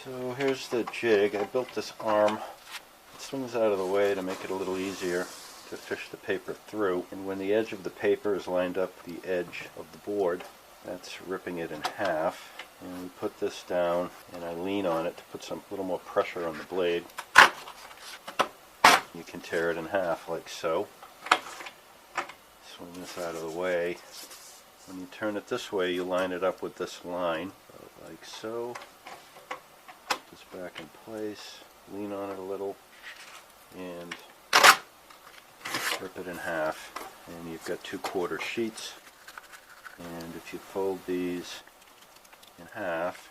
So here's the jig. I built this arm. It swings out of the way to make it a little easier to fish the paper through. And when the edge of the paper is lined up the edge of the board, that's ripping it in half. And we put this down and I lean on it to put some little more pressure on the blade. You can tear it in half like so. Swing this out of the way. When you turn it this way, you line it up with this line, like so. Put this back in place, lean on it a little, and rip it in half. And you've got 2/4 sheets. And if you fold these in half,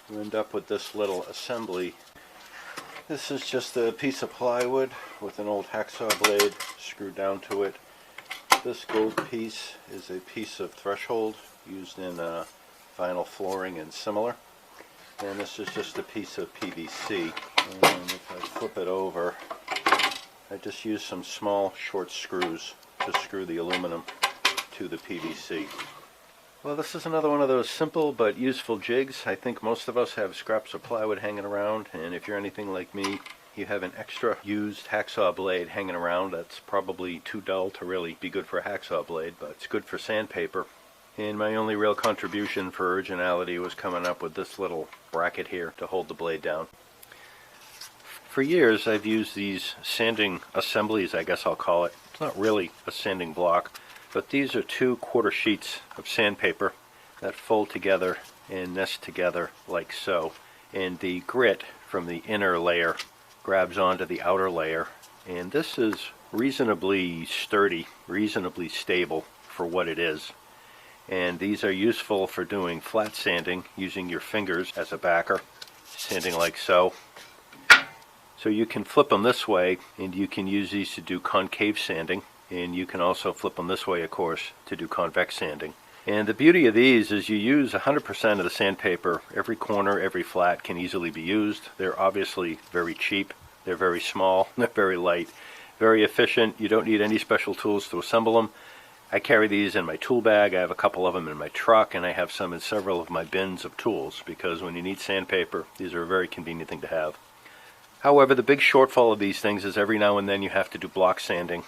you end up with this little assembly. This is just a piece of plywood with an old hacksaw blade screwed down to it. This gold piece is a piece of threshold used in vinyl flooring and similar. And this is just a piece of PVC. And if I flip it over, I just use some small short screws to screw the aluminum to the PVC. Well, this is another one of those simple but useful jigs. I think most of us have scraps of plywood hanging around, and if you're anything like me, you have an extra used hacksaw blade hanging around that's probably too dull to really be good for a hacksaw blade, but it's good for sandpaper. And my only real contribution for originality was coming up with this little bracket here to hold the blade down. For years I've used these sanding assemblies, I guess I'll call it. It's not really a sanding block, but these are 2/4 sheets of sandpaper that fold together and nest together like so. And the grit from the inner layer grabs onto the outer layer. And this is reasonably sturdy, reasonably stable for what it is. And these are useful for doing flat sanding using your fingers as a backer, sanding like so. So you can flip them this way, and you can use these to do concave sanding. And you can also flip them this way, of course, to do convex sanding. And the beauty of these is you use 100% of the sandpaper. Every corner, every flat can easily be used. They're obviously very cheap. They're very small. They're very light. Very efficient. You don't need any special tools to assemble them. I carry these in my tool bag. I have a couple of them in my truck, and I have some in several of my bins of tools, because when you need sandpaper, these are a very convenient thing to have. However, the big shortfall of these things is every now and then you have to do block sanding.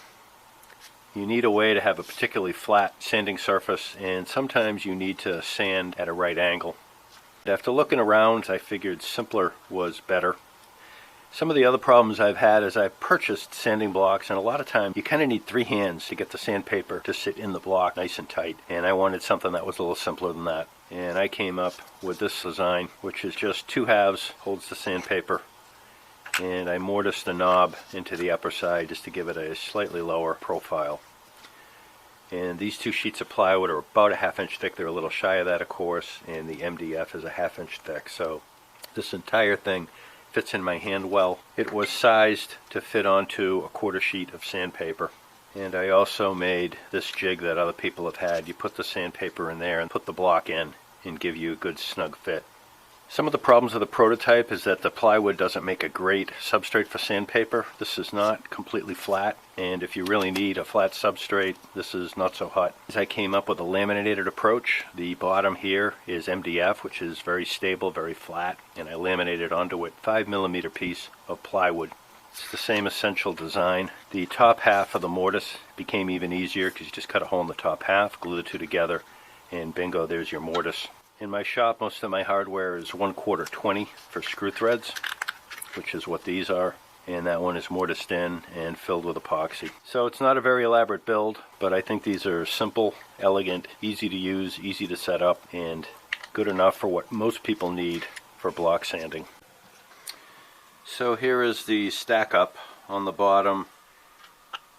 You need a way to have a particularly flat sanding surface, and sometimes you need to sand at a right angle. After looking around, I figured simpler was better. Some of the other problems I've had is I've purchased sanding blocks, and a lot of times you kind of need 3 hands to get the sandpaper to sit in the block nice and tight, and I wanted something that was a little simpler than that. And I came up with this design, which is just 2 halves, holds the sandpaper, and I mortised the knob into the upper side just to give it a slightly lower profile. And these 2 sheets of plywood are about a 1/2 inch thick. They're a little shy of that, of course, and the MDF is a 1/2 inch thick. So this entire thing fits in my hand well. It was sized to fit onto a 1/4 sheet of sandpaper. And I also made this jig that other people have had. You put the sandpaper in there and put the block in and give you a good snug fit. Some of the problems of the prototype is that the plywood doesn't make a great substrate for sandpaper. This is not completely flat, and if you really need a flat substrate, this is not so hot. As I came up with a laminated approach, the bottom here is MDF, which is very stable, very flat, and I laminated onto it 5mm piece of plywood. It's the same essential design. The top half of the mortise became even easier because you just cut a hole in the top half, glue the 2 together, and bingo, there's your mortise. In my shop, most of my hardware is 1/4 20 for screw threads, which is what these are, and that one is mortised in and filled with epoxy. So it's not a very elaborate build, but I think these are simple, elegant, easy to use, easy to set up, and good enough for what most people need for block sanding. So here is the stack up on the bottom.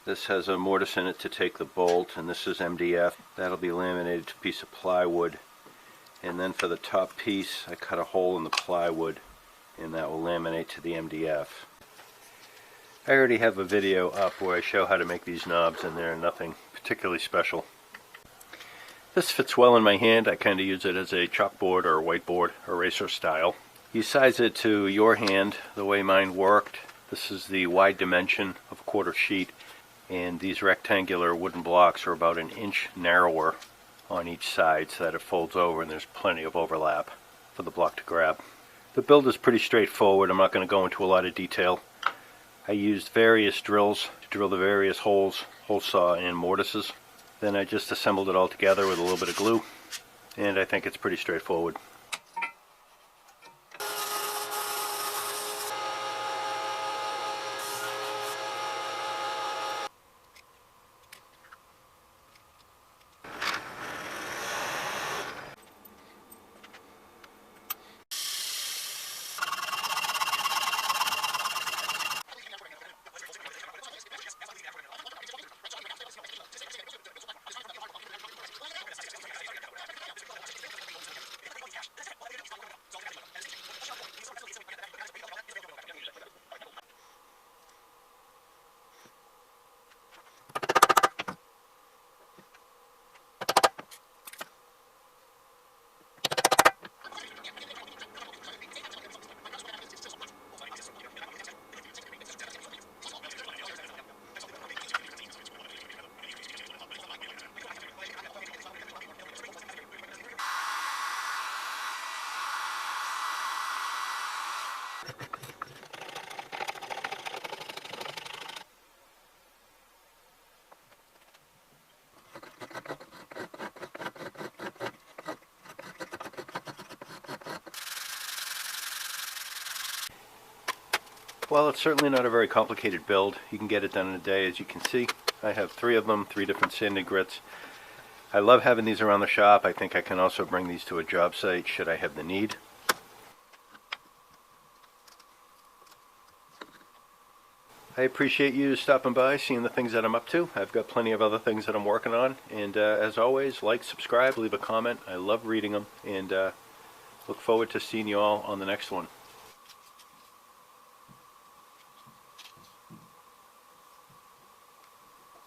This has a mortise in it to take the bolt, and this is MDF. That'll be laminated to a piece of plywood. And then for the top piece, I cut a hole in the plywood, and that will laminate to the MDF. I already have a video up where I show how to make these knobs, and they're nothing particularly special. This fits well in my hand. I kind of use it as a chalkboard or a whiteboard eraser style. You size it to your hand the way mine worked. This is the wide dimension of a 1/4 sheet, and these rectangular wooden blocks are about 1 inch narrower on each side so that it folds over and there's plenty of overlap for the block to grab. The build is pretty straightforward. I'm not going to go into a lot of detail. I used various drills to drill the various holes, hole saw and mortises. Then I just assembled it all together with a little bit of glue, and I think it's pretty straightforward. Well, it's certainly not a very complicated build. You can get it done in a day, as you can see. I have 3 of them, 3 different sanding grits. I love having these around the shop. I think I can also bring these to a job site should I have the need. I appreciate you stopping by, seeing the things that I'm up to. I've got plenty of other things that I'm working on. And as always, like, subscribe, leave a comment. I love reading them. And look forward to seeing you all on the next one.